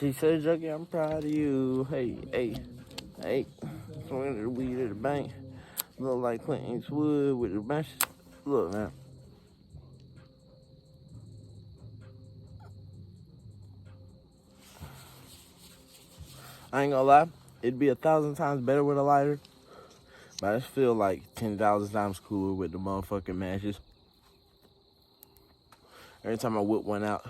She said, Juggy, I'm proud of you. Hey, hey, hey. Swinging the weed at the bank. Look like Clint Eastwood with the bench. Look, man. I ain't gonna lie. It'd be 1,000 times better with a lighter. But I just feel like 10,000 times cooler with the motherfucking matches. Every time I whip one out,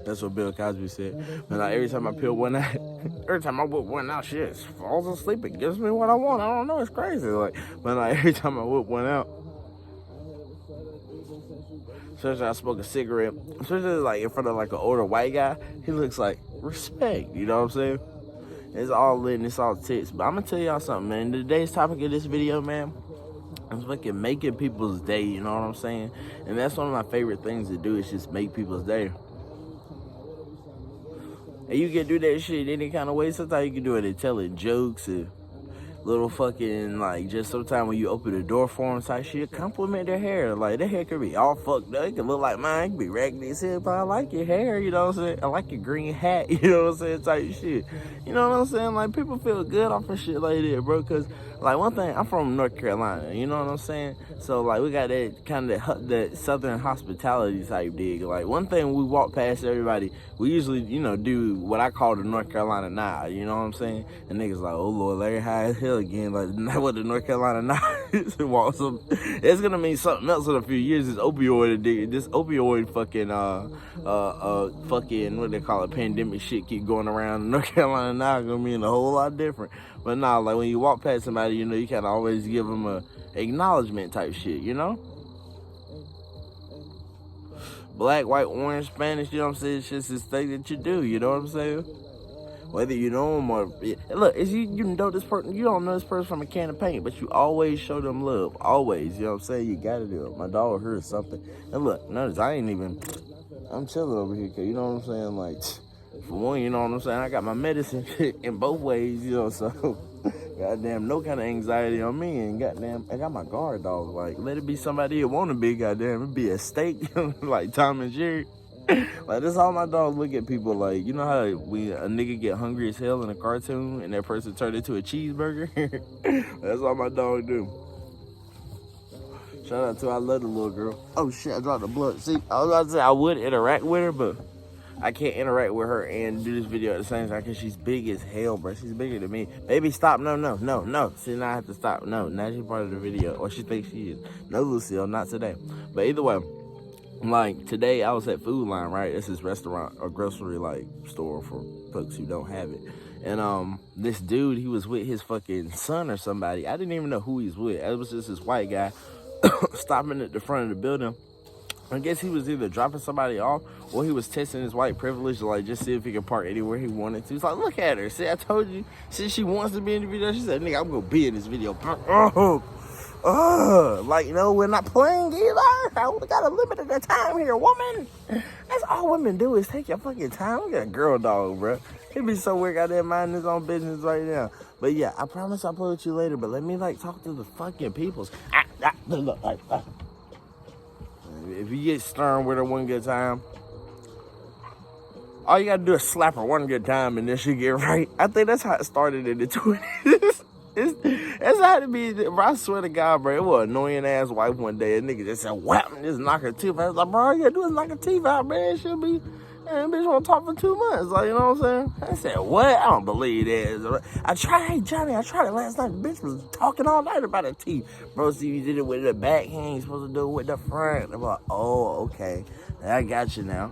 that's what Bill Cosby said. But like, every time I peel one out, every time I whip one out, shit falls asleep. It gives me what I want. I don't know. It's crazy. But like every time I whip one out, especially I smoke a cigarette, especially like in front of like an older white guy, he looks like respect. You know what I'm saying? It's all lit and it's all tits. But I'm gonna tell y'all something, man. Today's topic of this video, man, I'm fucking making people's day, you know what I'm saying? And that's one of my favorite things to do, is just make people's day. And you can do that shit any kind of way. Sometimes you can do it in telling jokes and little fucking, like, just sometimes when you open the door for them type shit, compliment their hair. Like, their hair could be all fucked up. It could look like mine. It could be raggedy as hell, but I like your hair, you know what I'm saying? I like your green hat, you know what I'm saying? Type shit. You know what I'm saying? Like, people feel good off of shit like that, bro. Because, like, one thing, I'm from North Carolina, you know what I'm saying? So, like, we got that kind of that southern hospitality type dig. Like, one thing we walk past everybody, we usually, you know, do what I call the North Carolina nod, you know what I'm saying? And niggas like, oh, Lord, Larry high as hell again. Like, not what the North Carolina nod is. It's going to mean something else in a few years. This opioid fucking, what they call it, pandemic shit keep going around. North Carolina nod going to mean a whole lot different. But nah, like, when you walk past somebody, you know, you kind of always give them a acknowledgement type shit, you know? Black, white, orange, Spanish, you know what I'm saying? It's just this thing that you do, you know what I'm saying? Whether you know them or... Look, if you know this person, you don't know this person from a can of paint, but you always show them love. Always, you know what I'm saying? You gotta do it. My dog heard something. And look, notice I ain't even... I'm chilling over here, cause you know what I'm saying? Like, for one, you know what I'm saying? I got my medicine in both ways, you know, so... Goddamn, no kind of anxiety on me, and goddamn, I got my guard dog. Like, let it be somebody it want to be, goddamn, it be a steak, like Tom and Jerry. Like, that's how my dogs look at people. Like, you know how when a nigga get hungry as hell in a cartoon and that person turned into a cheeseburger? That's all my dog do. Shout out to, I love the little girl. Oh shit, I dropped the blood. See, I was about to say I would interact with her, but I can't interact with her and do this video at the same time because she's big as hell, bro. She's bigger than me. Baby, stop. No. See, now I have to stop. No, now she's part of the video. Or she thinks she is. No, Lucille, not today. But either way, like, today I was at Food Line, right? This is restaurant or grocery, like, store for folks who don't have it. And this dude, he was with his fucking son or somebody. I didn't even know who he's with. It was just this white guy stopping at the front of the building. I guess he was either dropping somebody off or he was testing his white privilege to, like, just see if he could park anywhere he wanted to. He's like, look at her. See, I told you. See, she wants to be in the video. She said, nigga, I'm going to be in this video. Like, you know, we're not playing either. I only got a limited time here, woman. That's all women do is take your fucking time. We got a girl dog, bro. He be so weird out there minding his own business right now. But yeah, I promise I'll play with you later. But let me, like, talk to the fucking peoples. Look. If you get stern with her one good time, all you gotta do is slap her one good time and then she get right. I think that's how it started in the 20s. That's how it be. Bro, I swear to God, bro, it was an annoying ass wife one day. A nigga just said, whap, and just knock her teeth out. I was like, bro, all you gotta do is knock her teeth out, man. It should be, man, bitch won't talk for 2 months. Like, you know what I'm saying? I said, what? I don't believe that. I tried, Johnny, I tried it last night. The bitch was talking all night about her teeth. Bro, see, you did it with the backhand. You're supposed to do it with the front. I'm like, oh, okay. I got you now.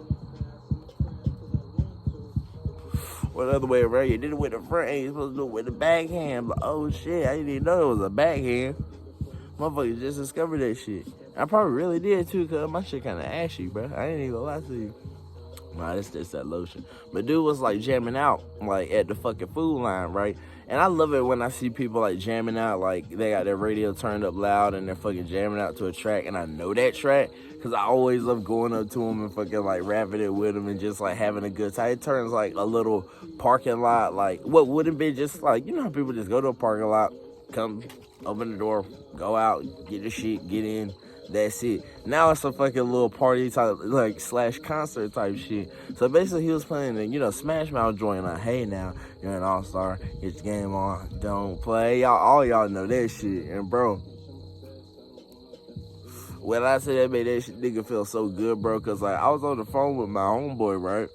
What other way around? You did it with the front hand. You're supposed to do it with the backhand. But oh shit, I didn't even know it was a backhand. Motherfuckers just discovered that shit. I probably really did too, cause my shit kind of ashy, bro. I ain't even gonna lie to you. Nah, it's just that lotion. But dude was like jamming out, like at the fucking Food Line, right? And I love it when I see people like jamming out, like they got their radio turned up loud and they're fucking jamming out to a track, and I know that track because I always love going up to them and fucking like rapping it with them and just like having a good time. It turns like a little parking lot, like what would it be just like, you know how people just go to a parking lot, come, open the door, go out, get the shit, get in, That's it. Now it's a fucking little party type, like slash concert type shit. So basically, he was playing the, Smash Mouth joint. Like, hey, now you're an all-star. Get your game on. Don't play. All y'all know that shit. And bro, when I say that made that shit, nigga feel so good, bro. Cause like I was on the phone with my homeboy, right?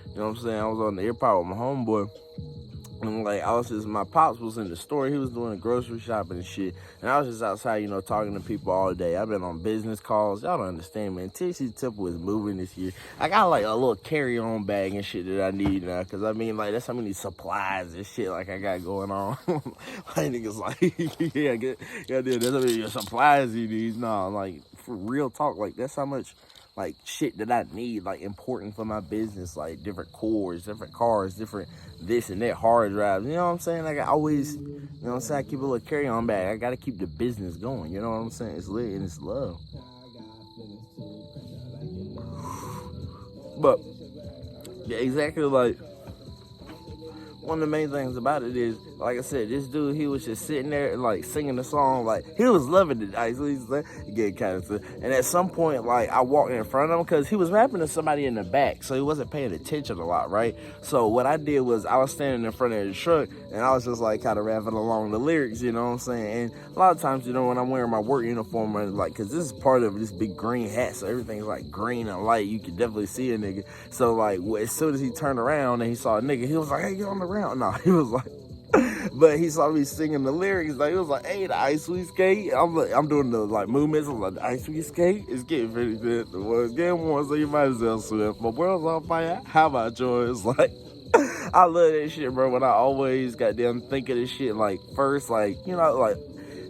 You know what I'm saying? I was on the earpod with my homeboy. And like my pops was in the store. He was doing grocery shopping and shit. And I was just outside, talking to people all day. I've been on business calls. Y'all don't understand, man. TC Temple is moving this year. I got like a little carry-on bag and shit that I need now. Cause I mean, like, that's how many supplies and shit like I got going on. Like niggas like, yeah, that's how many supplies he needs. No, like for real talk, like that's how much like shit that I need, like important for my business, like different cords, different cars, different this and that, hard drives. You know what I'm saying? Like I always, I keep a little carry-on bag. I gotta keep the business going. You know what I'm saying? It's lit and it's love. But yeah, exactly, like one of the main things about it is, like I said, this dude, he was just sitting there like singing the song, like he was loving it. So he's like, get kind of, and at some point, like I walked in front of him because he was rapping to somebody in the back, so he wasn't paying attention a lot, right? So what I did was I was standing in front of the truck and I was just like kind of rapping along the lyrics, you know what I'm saying? And a lot of times, when I'm wearing my work uniform, and like, cause this is part of this big green hat, so everything's like green and light. You can definitely see a nigga. So like, as soon as he turned around and he saw a nigga, he was like, "Hey, get on the ground." No, he was like, but he saw me singing the lyrics. Like, he was like, "Hey, the ice we skate." I'm doing the like movements. I'm like, "The ice we skate is getting pretty good. The world's getting warm, so you might as well swim. My world's on fire. How about yours?" Like, I love that shit, bro. When I always goddamn think of this shit, like first, like like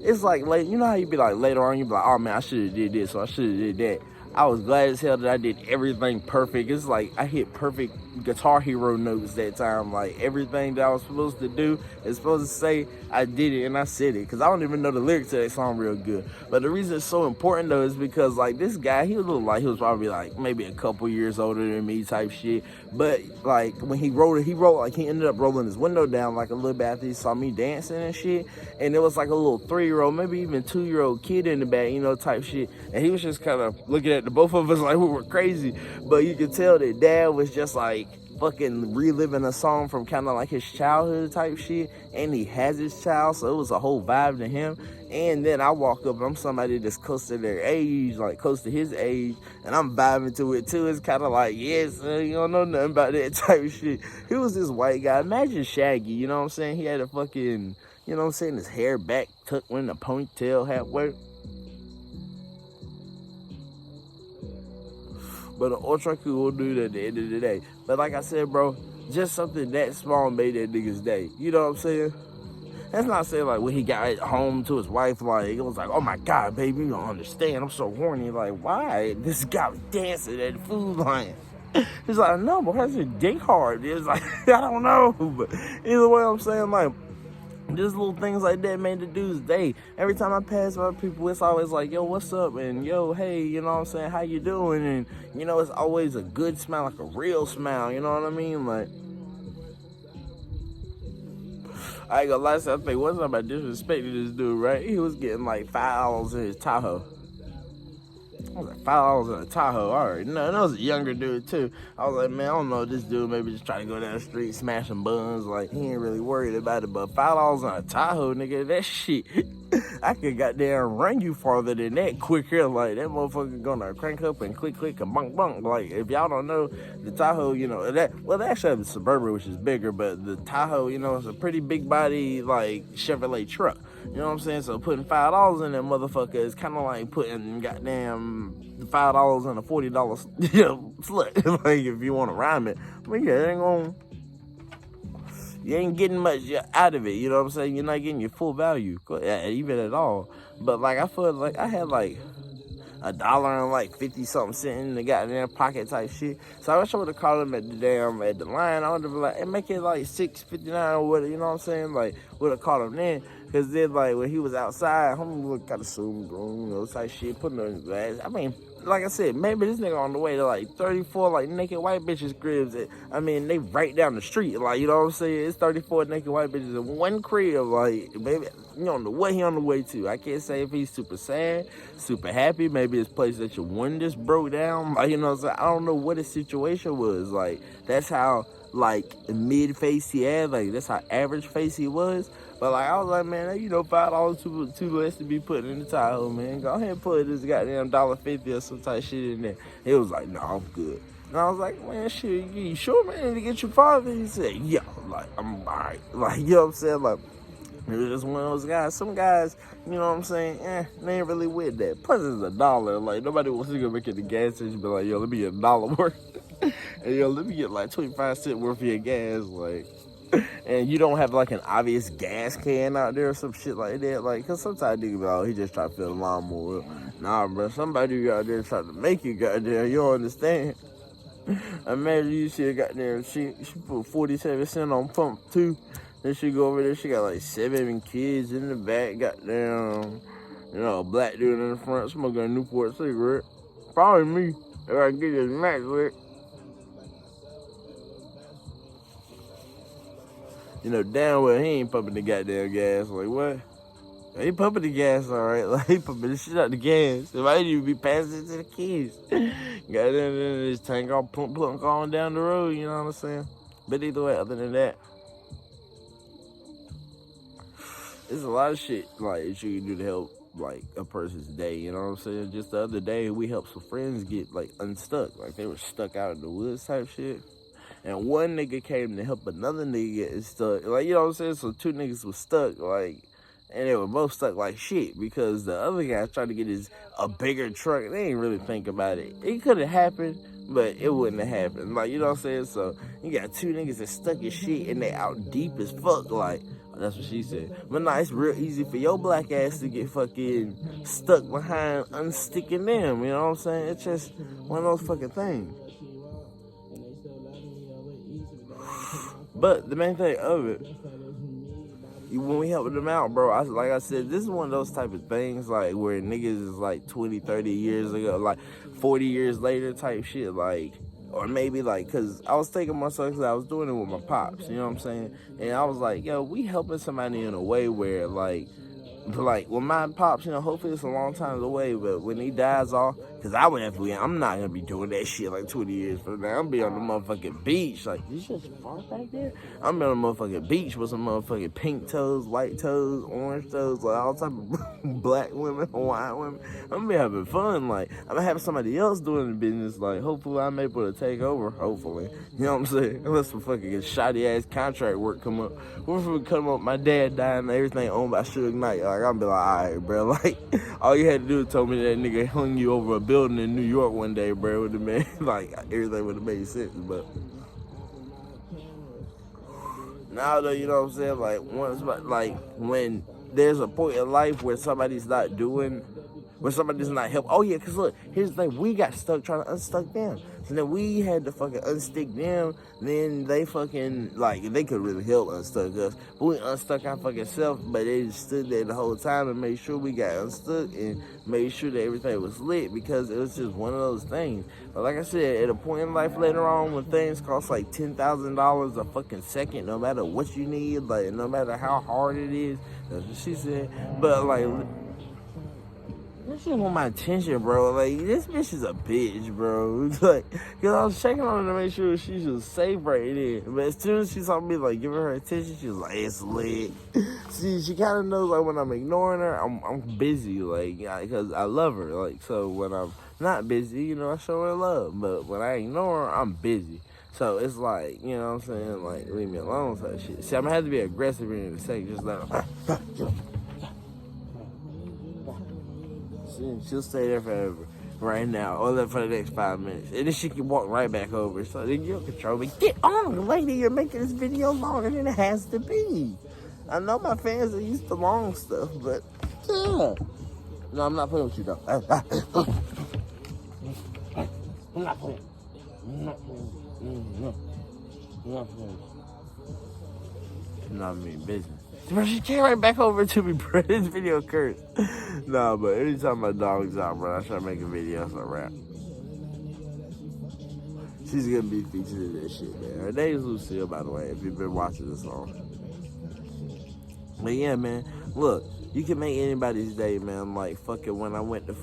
it's like late. You know how you be like later on, you be like, "Oh man, I should have did this, or I should have did that." I was glad as hell that I did everything perfect. It's like I hit perfect Guitar Hero notes that time. Like everything that I was supposed to do is supposed to say, I did it and I said it. Cause I don't even know the lyrics to that song real good. But the reason it's so important though is because like this guy, he was probably like maybe a couple years older than me type shit. But like when he wrote like he ended up rolling his window down like a little bit after he saw me dancing and shit. And it was like a little 3-year-old, maybe even 2-year-old kid in the back, type shit. And he was just kind of looking at the both of us like we were crazy. But you could tell that dad was just like fucking reliving a song from kind of like his childhood type shit. And he has his child, so it was a whole vibe to him. And then I walk up and I'm somebody that's close to their age, like close to his age, and I'm vibing to it too. It's kind of like, yes, you don't know nothing about that type of shit. He was this white guy. Imagine Shaggy, you know what I'm saying? He had a fucking, you know what I'm saying, his hair back tucked in a ponytail halfway. But an ultra cool dude at the end of the day. But like I said, bro, just something that small made that nigga's day. You know what I'm saying? That's not saying like when he got home to his wife, like it was like, "Oh my God, baby, you don't understand. I'm so horny." Like, why? This guy was dancing at the food line. He's like, "No, but how's your dick hard?" It's like, I don't know. But either way, I'm saying like, just little things like that made the dude's day. Every time I pass by people, it's always like, "Yo, what's up?" And "Yo, hey, you know what I'm saying? How you doing?" And it's always a good smile, like a real smile. You know what I mean? Like, I ain't gonna lie, so I think one time I disrespected this dude, right? He was getting like $5 in his Tahoe. I was like, $5 in a Tahoe. I already know. And that was a younger dude too. I was like, man, I don't know, this dude maybe just trying to go down the street smashing buns. Like, he ain't really worried about it. But $5 in a Tahoe, nigga, that shit, I could goddamn run you farther than that quicker. Like, that motherfucker gonna crank up and click and bunk bunk. Like, if y'all don't know, the Tahoe, they actually have the Suburban, which is bigger, but the Tahoe, it's a pretty big body, like, Chevrolet truck. You know what I'm saying? So putting $5 in that motherfucker is kind of like putting goddamn $5 in a $40 slut. Like, if you want to rhyme it. But yeah, you ain't getting much out of it. You know what I'm saying? You're not getting your full value, even at all. But like, I feel like I had like $1 and like 50 something sitting in the goddamn pocket type shit. So I wish I would have called him at the line. I would have been like, hey, make it like $6.59 or whatever. You know what I'm saying? Like, would have called him then. Cause then like when he was outside, homie looked kind of soon grown, type shit, putting on his glass. I mean, like I said, maybe this nigga on the way to like 34 like naked white bitches cribs. I mean, they right down the street. Like, you know what I'm saying? It's 34 naked white bitches in one crib. Like, maybe, you don't know what he on the way to. I can't say if he's super sad, super happy. Maybe it's place that your one just broke down. Like, you know what I'm saying? I don't know what his situation was. Like, that's how, like, mid-face he had. Like, that's how average face he was. But, like, I was like, man, you know, $5 too less to be putting in the Tahoe, man. Go ahead and put this goddamn $1.50 or some type shit in there. He was like, no, I'm good. And I was like, man, shit, you sure, man, to get your father? He said, yeah, like, I'm all right. Like, you know what I'm saying? Like, it was just one of those guys. Some guys, you know what I'm saying? They ain't really with that. Plus, it's $1. Like, nobody wants to go make it the gas station and be like, yo, let me get $1 worth. And yo, let me get like 25 cents worth of your gas. Like, and you don't have like an obvious gas can out there or some shit like that. Like, cause sometimes niggas be like, oh, he just try to fill the lawnmower. Nah, bro, somebody out there trying to make you goddamn. You don't understand. Imagine you see a goddamn, she put 47 cents on pump 2. Then she go over there, she got like 7 kids in the back, goddamn, you know, a black dude in the front smoking a Newport cigarette. Probably me, if I can get this max with. You know, damn well he ain't pumping the goddamn gas. Like, what? He pumping the gas, all right. Like, he pumping the shit out the gas. It might even be passing it to the kids. Goddamn, this tank all plunk on down the road, you know what I'm saying? But either way, other than that, there's a lot of shit, like, that you can do to help, like, a person's day, you know what I'm saying? Just the other day, we helped some friends get, like, unstuck. Like, they were stuck out in the woods type shit. And one nigga came to help another nigga get stuck. Like, you know what I'm saying? So 2 niggas was stuck, like, and they were both stuck like shit because the other guy tried to get a bigger truck. They didn't really think about it. It could have happened, but it wouldn't have happened. Like, you know what I'm saying? So you got 2 niggas that stuck as shit and they out deep as fuck. Like, that's what she said. But nah, it's real easy for your black ass to get fucking stuck behind unsticking them. You know what I'm saying? It's just one of those fucking things. But the main thing of it, when we helped them out, bro, like I said, this is one of those type of things, like, where niggas is like 20, 30 years ago, like 40 years later type shit, like, or maybe like, because I was taking myself, because I was doing it with my pops, you know what I'm saying? And I was like, yo, we helping somebody in a way where, like, when my pops, you know, hopefully it's a long time away, but when he dies off, because I'm not going to be doing that shit like 20 years from now. I'm going to be on the motherfucking beach. Like, you just far back there? I'm be on the motherfucking beach with some motherfucking pink toes, white toes, orange toes, like all type of black women, white women. I'm going to be having fun. Like, I'm going to have somebody else doing the business. Like, hopefully I'm able to take over. Hopefully. You know what I'm saying? Unless some fucking shoddy ass contract work come up. What if it come up, my dad died and everything owned by Suge Knight? Like, I'm be like, all right, bro. Like, all you had to do is tell me that nigga hung you over a building in New York one day, bro. It would have been, like, everything would have made sense. But now, though, you know what I'm saying? Like, when there's a point in life where somebody's not helping. Oh, yeah, because look, here's the thing. We got stuck trying to unstuck them. So then we had to fucking unstick them. Then they fucking, like, they could really help unstuck us. But we unstuck our fucking self. But they just stood there the whole time and made sure we got unstuck and made sure that everything was lit because it was just one of those things. But like I said, at a point in life later on when things cost like $10,000 a fucking second, no matter what you need, like, no matter how hard it is, that's what she said. But, like, this shit want my attention, bro. Like, this bitch is a bitch, bro. Like, cause I was checking on her to make sure she was safe right there. But as soon as she saw me, like, giving her attention, she was like, it's lit. See, she kind of knows, like, when I'm ignoring her, I'm busy, like, because I love her. Like, so when I'm not busy, you know, I show her love. But when I ignore her, I'm busy. So it's like, you know what I'm saying? Like, leave me alone type shit. See, I'm gonna have to be aggressive here in a second, just like, she'll stay there forever right now, or for the next 5 minutes. And then she can walk right back over. So then you'll control me. Get on, lady. You're making this video longer than it has to be. I know my fans are used to long stuff, but yeah. No, I'm not playing with you, though. I'm not playing. I'm not playing. No. I'm not playing. No, I mean business. Bro, she came right back over to me, bro. This video cursed. Nah, but anytime my dog's out, bro, I try to make a video for a rap. She's gonna be featured in this shit, man. Her name is Lucille, by the way, if you've been watching this song. But yeah, man, look, you can make anybody's day, man. Like, fucking when I went to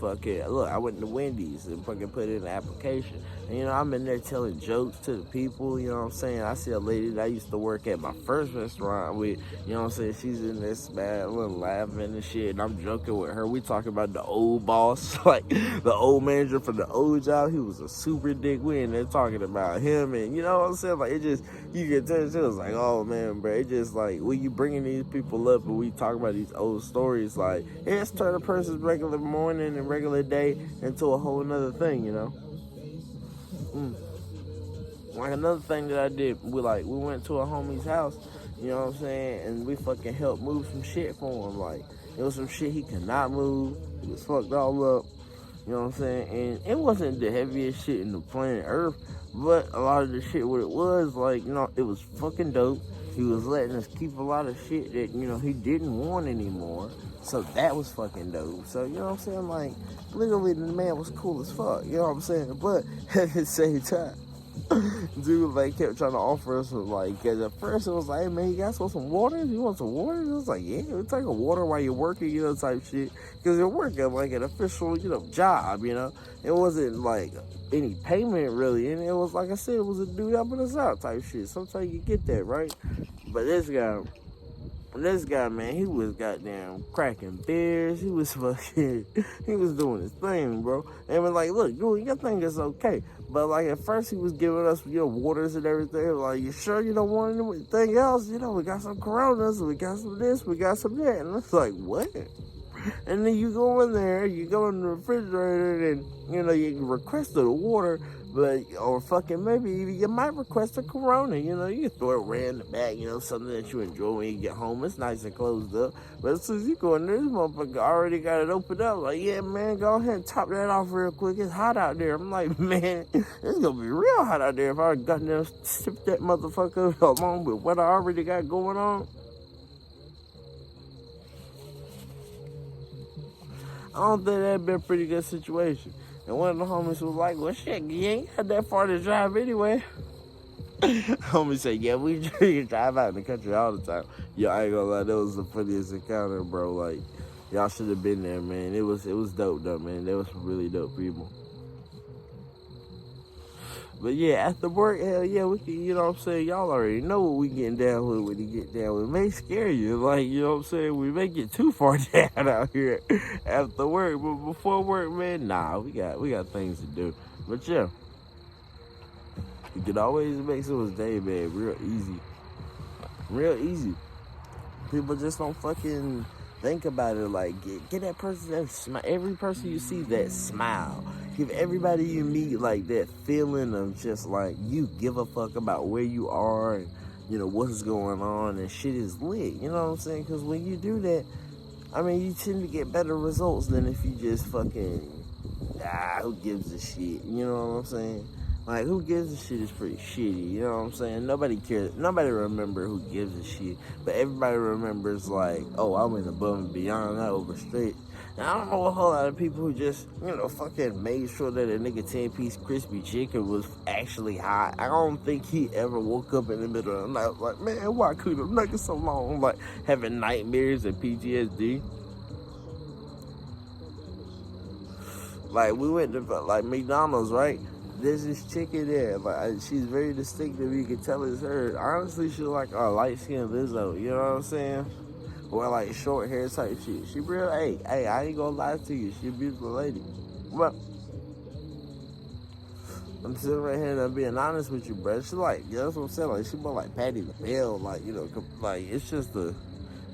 I went to Wendy's and fucking put in an application. And, you know, I'm in there telling jokes to the people, you know what I'm saying? I see a lady that I used to work at my first restaurant with, you know what I'm saying? She's in there smiling, laughing and shit, and I'm joking with her. We talking about the old boss, like, the old manager from the old job. He was a super dick. We in there talking about him, and you know what I'm saying? Like, it just, you can tell, she was like, oh, man, bro, it just, like, when you bringing these people up and we talk about these old stories, like, it's turn a person's regular morning and regular day into a whole nother thing, you know? Like, another thing that I did, we went to a homie's house, you know what I'm saying, and we fucking helped move some shit for him. Like, it was some shit he could not move. He was fucked all up, you know what I'm saying, and it wasn't the heaviest shit in the planet Earth, but a lot of the shit, what it was, like, you know, it was fucking dope. He was letting us keep a lot of shit that, you know, he didn't want anymore. So that was fucking dope. So, you know what I'm saying? Like, literally the man was cool as fuck. You know what I'm saying? But at the same time, dude, like, kept trying to offer us some, like, cause at first it was like, hey, man, you guys want some water? You want some water? It was like, yeah, we'll take a water while you're working, you know, type shit. Cause you're working, like, an official, you know, job, you know? It wasn't, like, any payment, really. And it was, like I said, it was a dude helping us out type shit. Sometimes you get that, right? But this guy, man, he was goddamn cracking beers. He was fucking, he was doing his thing, bro. And we're like, look, dude, your thing is okay. But, like, at first he was giving us, you know, waters and everything. Like, you sure you don't want anything else? You know, we got some Coronas, we got some this, we got some that. And it's like, what? And then you go in there, you go in the refrigerator, and, you know, you request the water, but, or fucking maybe you might request a Corona, you know, you can throw it right in the back, you know, something that you enjoy when you get home. It's nice and closed up. But as soon as you go in there, this motherfucker already got it opened up. Like, yeah, man, go ahead and top that off real quick. It's hot out there. I'm like, man, it's gonna be real hot out there if I got there and sip that motherfucker along with what I already got going on. I don't think that'd be a pretty good situation. And one of the homies was like, well, shit, you ain't got that far to drive anyway. Homie said, yeah, we drive out in the country all the time. Yo, I ain't gonna lie, that was the funniest encounter, bro. Like, y'all should have been there, man. It was dope, though, man. There was some really dope people. But yeah, after work, hell yeah, we can, you know what I'm saying? Y'all already know what we getting down with when you get down with. It may scare you, like, you know what I'm saying? We may get too far down out here after work, but before work, man, nah, we got things to do. But yeah, you can always make someone's day, man, real easy. Real easy. People just don't fucking think about it. Like, get that person that smile. Every person you see, that smile. Give everybody you meet, like, that feeling of just, like, you give a fuck about where you are and, you know, what's going on, and shit is lit. You know what I'm saying? Because when you do that, I mean, you tend to get better results than if you just fucking, who gives a shit? You know what I'm saying? Like, who gives a shit is pretty shitty, you know what I'm saying? Nobody cares. Nobody remember who gives a shit. But everybody remembers, like, oh, I went above and beyond, I overstretched. And I don't know a whole lot of people who just, you know, fucking made sure that a nigga 10-piece crispy chicken was actually hot. I don't think he ever woke up in the middle of the night like, man, why could the nigga so long? Like, having nightmares and PTSD. Like, we went to, like, McDonald's, right? There's this chicken there, like, she's very distinctive, you can tell it's her. Honestly, she's like a light-skinned Lizzo, you know what I'm saying? Or like short hair type shit. She real, hey, I ain't gonna lie to you, she a beautiful lady. But I'm sitting right here and I'm being honest with you, bro. She like, you know what I'm saying? Like, she more like Patty LaBelle, like, you know, like, it's just the,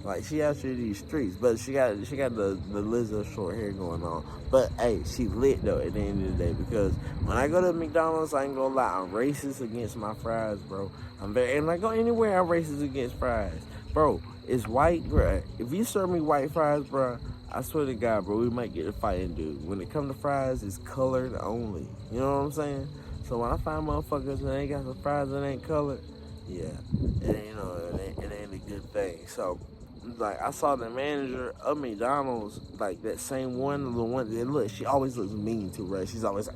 like, she out here in these streets, but she got the Lizzo short hair going on. But hey, she lit though at the end of the day, because when I go to McDonald's, I ain't gonna lie, I'm racist against my fries, bro. And I go anywhere, I'm racist against fries, bro. It's white, bro. If you serve me white fries, bro, I swear to God, bro, we might get a fighting, dude. When it comes to fries, it's colored only. You know what I'm saying? So when I find motherfuckers that ain't got some fries that ain't colored, yeah, it ain't a good thing. So like I saw the manager of McDonald's, like that same one, the one that look, she always looks mean too, right? She's always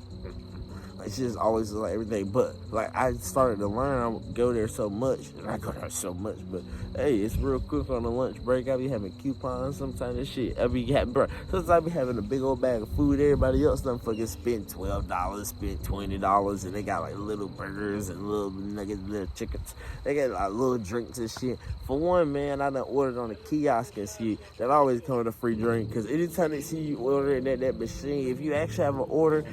like she just always like everything. But like I started to learn, I go there so much, and I go there so much. But hey, it's real quick on the lunch break. I be having coupons sometimes and shit. I be having, bro. Sometimes I be having a big old bag of food. Everybody else done fucking spend $12, spend $20, and they got like little burgers and little nuggets, little chickens. They got like little drinks and shit. For one, man, I done ordered on the kiosk and shit. That always come with a free drink. Cause anytime they see you ordering that machine, if you actually have an order,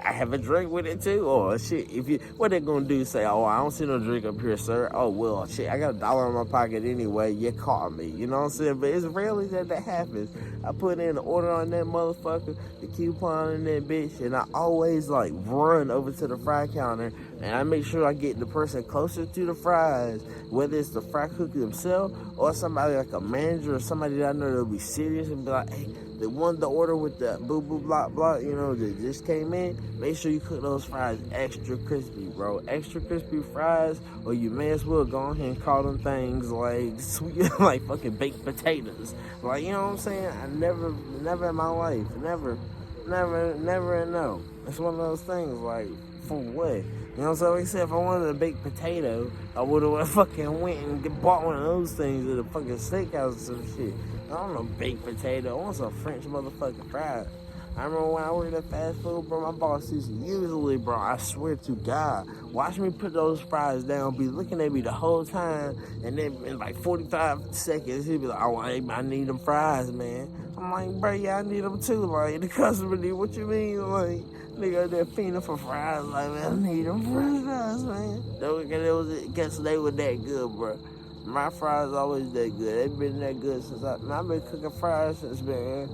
I have a drink with it too. Or shit, if you, what they gonna do? Say, oh, I don't see no drink up here, sir. Oh well, shit, I got $1 in my pocket anyway. You call me, you know what I'm saying? But it's rarely that happens. I put in the order on that motherfucker, the coupon in that bitch, and I always like run over to the fry counter and I make sure I get the person closer to the fries, whether it's the fry cook themselves or somebody like a manager or somebody that I know that'll be serious and be like, hey, the one the order with the boo boo block block, you know, that just came in, make sure you cook those fries extra crispy, bro. Extra crispy fries, or you may as well go ahead and call them things like sweet, like fucking baked potatoes. Like, you know what I'm saying? I never in my life, never, no. It's one of those things, like, for what? You know what I'm saying? Like I said, if I wanted a baked potato, I would have fucking went and bought one of those things at a fucking steakhouse or some shit. I don't know baked potato. I want some French motherfucking fries. I remember when I worked at fast food, bro, my boss used to usually, bro, I swear to God, watch me put those fries down, be looking at me the whole time, and then in like 45 seconds, he'd be like, oh, I need them fries, man. I'm like, bro, yeah, I need them too. Like, the customer need, what you mean? Like, nigga, they're fiending for fries. Like, man, I need them fries, man. Guess they were that good, bro. My fries always that good. They've been that good since I've been cooking fries since, man,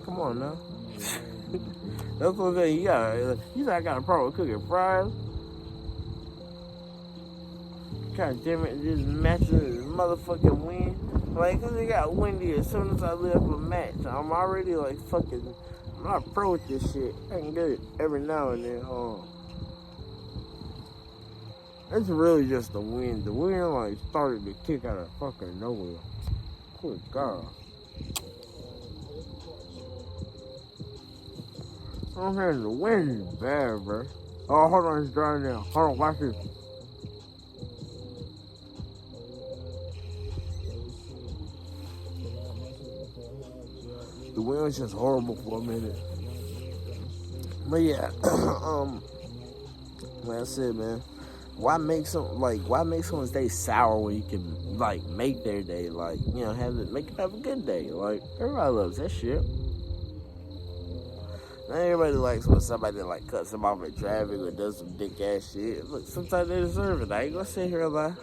come on now. That's what I'm saying. You got a problem with cooking fries? God damn it, just matching the motherfucking wind. Like, cause it got windy as soon as I lift a match. I'm already like fucking, I'm not pro with this shit. I can get it every now and then. It's really just the wind. The wind like started to kick out of fucking nowhere. Good God. I'm hearing the wind is bad, bro. Oh, hold on, it's drying now. Hold on, watch this. The wind was just horrible for a minute. But yeah, like I said, man, why make someone's day sour when you can like make their day, like, you know, have a good day. Like, everybody loves that shit. Not everybody likes when somebody like cuts them off in traffic or does some dick ass shit. Look, sometimes they deserve it. I ain't gonna sit here and lie.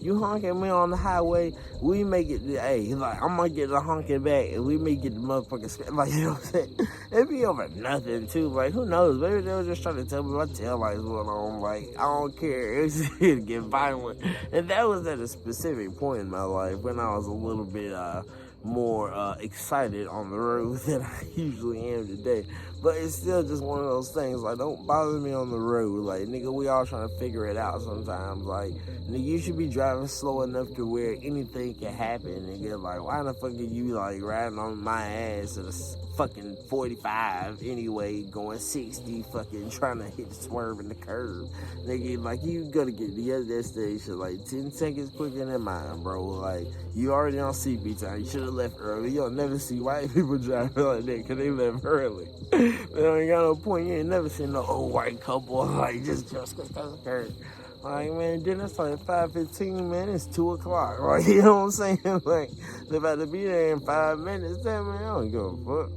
You honk at me on the highway, we make it, hey, like, I'm gonna get the honking back, and we may get the motherfucking, like, you know what I'm saying? It be over nothing, too. Like, who knows? Maybe they were just trying to tell me my tail lights went on. Like, I don't care. It's just to get violent. And that was at a specific point in my life when I was a little bit, more excited on the road than I usually am today. But it's still just one of those things, like, don't bother me on the road. Like, nigga, we all trying to figure it out sometimes. Like, nigga, you should be driving slow enough to where anything can happen, nigga. Like, why the fuck are you, like, riding on my ass at a fucking 45 anyway, going 60, fucking trying to hit the swerve in the curve? Nigga, like, you gotta get to your destination, like, 10 seconds quicker than mine, bro. Like, you already on CP time. You should have left early. You'll never see white people driving like that because they left early. They don't got no point. You ain't never seen no old white couple, like, just because the curve. Like, man, dinner started at 5:15, man, it's 2 o'clock, right? You know what I'm saying? Like, they're about to be there in 5 minutes. Damn, man, I don't give a fuck.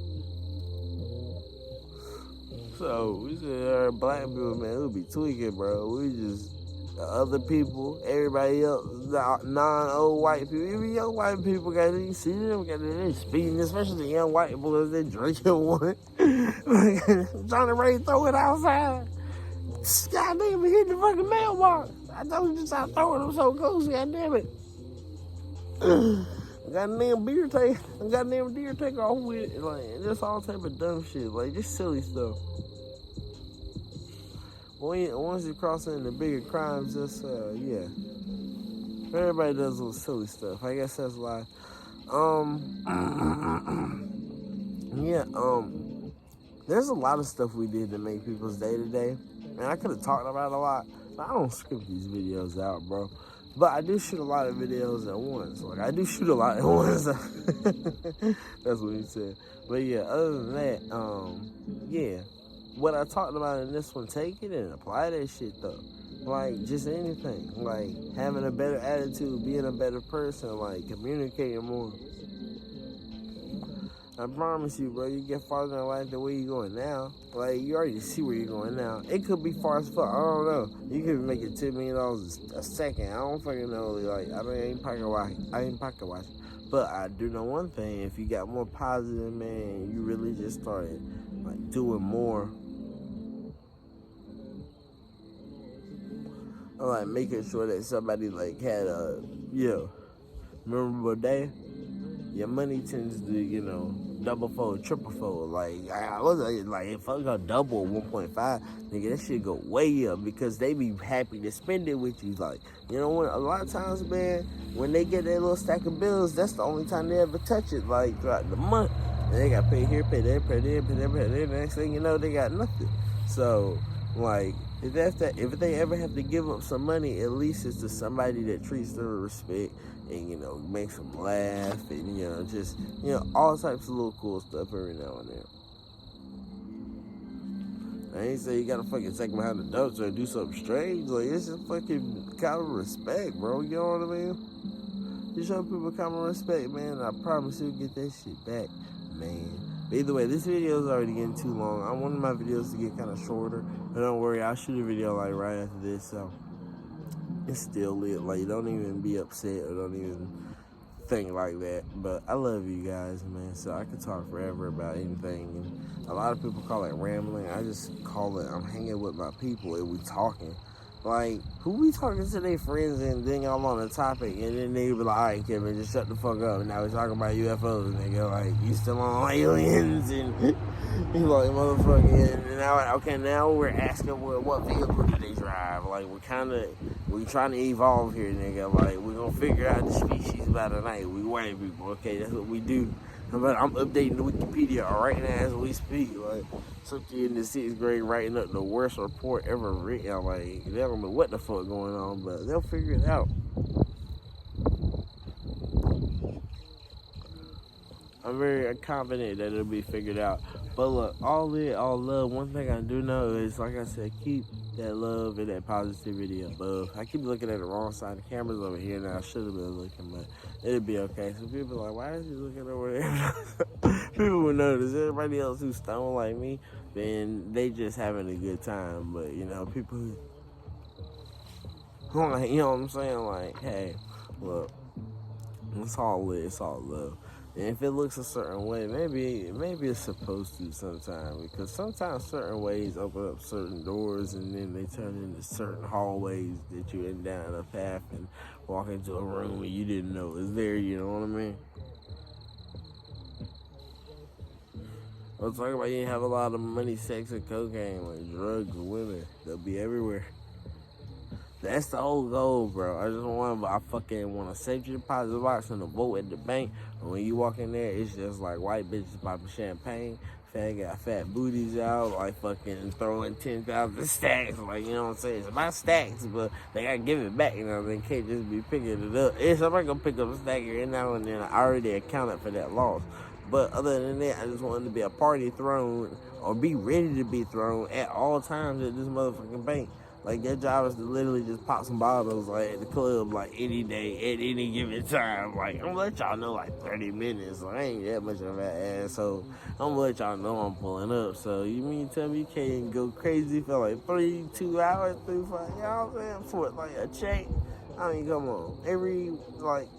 So, we said, black people, man, we'll be tweaking, bro. We just, other people, everybody else, non-old white people, even young white people, you see them, they're speeding, especially the young white boys, they're drinking one. Trying to ready to throw it outside. Goddamn, we hit the fucking mailbox. I told you to stop throwing them so close, goddamn it. Goddamn deer take off with it. Like, just all type of dumb shit. Like, just silly stuff. Once you cross into bigger crimes, just, yeah. Everybody does little silly stuff. I guess that's why. Yeah, there's a lot of stuff we did to make people's day to day. And I could have talked about it a lot, but I don't script these videos out, bro. But I do shoot a lot of videos at once. Like, I do shoot a lot at once. That's what he said. But yeah, other than that, yeah. What I talked about in this one, take it and apply that shit, though. Like, just anything. Like, having a better attitude, being a better person, like, communicating more. I promise you, bro, you get farther in life than where you're going now. Like, you already see where you're going now. It could be far as fuck. I don't know. You could make it $10 million a second. I don't fucking know. Like, I ain't pocket watching. But I do know one thing. If you got more positive, man, you really just started, like, doing more. Or, like, making sure that somebody, like, had a, memorable day. Your money tends to, double fold, triple fold. Like, I was like, if I got double 1.5, nigga, that shit go way up because they be happy to spend it with you. Like, you know what? A lot of times, man, when they get their little stack of bills, that's the only time they ever touch it. Like, throughout the month, and they got to pay here, pay there, pay there, pay there, pay there. The next thing you know, they got nothing. So, like, if they ever have to give up some money, at least it's to somebody that treats them with respect and, makes them laugh and, just, all types of little cool stuff every now and then. I ain't say you gotta fucking take them behind the dumpster and do something strange. Like, it's just fucking common respect, bro. You know what I mean? You show people common respect, man, I promise you'll get that shit back, man. But either way, this video is already getting too long. I wanted my videos to get kind of shorter. But don't worry, I'll shoot a video, like, right after this, so it's still lit. Like, don't even be upset or don't even think like that. But I love you guys, man, so I could talk forever about anything. And a lot of people call it rambling. I just call it I'm hanging with my people and we talking. Like, who we talking to their friends and then y'all on the topic and then they be like, all right, Kevin, just shut the fuck up. And now we're talking about UFOs, nigga. Like, you still on aliens and he's like, motherfucking. And now we're asking what vehicle do they drive. Like, we trying to evolve here, nigga. Like, we're gonna figure out the species by the night. We white people, okay? That's what we do. But I'm updating the Wikipedia right now as we speak. Like, some kid in the 6th grade writing up the worst report ever written. Like, they don't know what the fuck going on, but they'll figure it out. I'm very confident that it'll be figured out. But look, all love. One thing I do know is, like I said, keep that love and that positivity above. I keep looking at the wrong side. The camera's over here now. I should have been looking, but it'll be okay. So people are like, why is he looking over there? People will notice. Everybody else who's stoned like me, then they just having a good time. But, people who, like, you know what I'm saying? Like, hey, look, it's all lit. It's all love. And if it looks a certain way, maybe it's supposed to sometimes, because sometimes certain ways open up certain doors and then they turn into certain hallways that you end down a path and walk into a room and you didn't know was there, you know what I mean? I'm talking about you have a lot of money, sex, and cocaine, like drugs and women. They'll be everywhere. That's the whole goal, bro. I fucking want a safety deposit box and a vote at the bank. And when you walk in there, it's just like white bitches popping champagne. Got fat booties out, like fucking throwing 10,000 stacks. Like, you know what I'm saying? It's my stacks, but they gotta give it back, They can't just be picking it up. If somebody gonna pick up a stack every now and then, I already accounted for that loss. But other than that, I just wanted to be a party thrown or be ready to be thrown at all times at this motherfucking bank. Like, their job is to literally just pop some bottles, like, at the club, like, any day, at any given time. Like, I'm gonna let y'all know, like, 30 minutes. So I ain't that much of an asshole. I'm gonna let y'all know I'm pulling up. So, you mean to tell me you can't go crazy for, like, 2 hours, 3, 5, you know what I'm saying? For, like, a check? I mean, come on.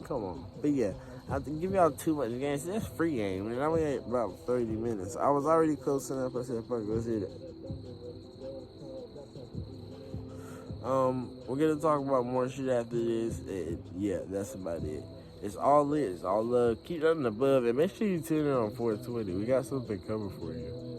Come on. But, yeah. I have to give y'all too much games. That's free game, man. I only had about 30 minutes. I was already close enough. I said, fuck, let's hit it. We're gonna talk about more shit after this. Yeah, that's about it. It's all lit. It's all love. Keep nothing above, and make sure you tune in on 420. We got something coming for you.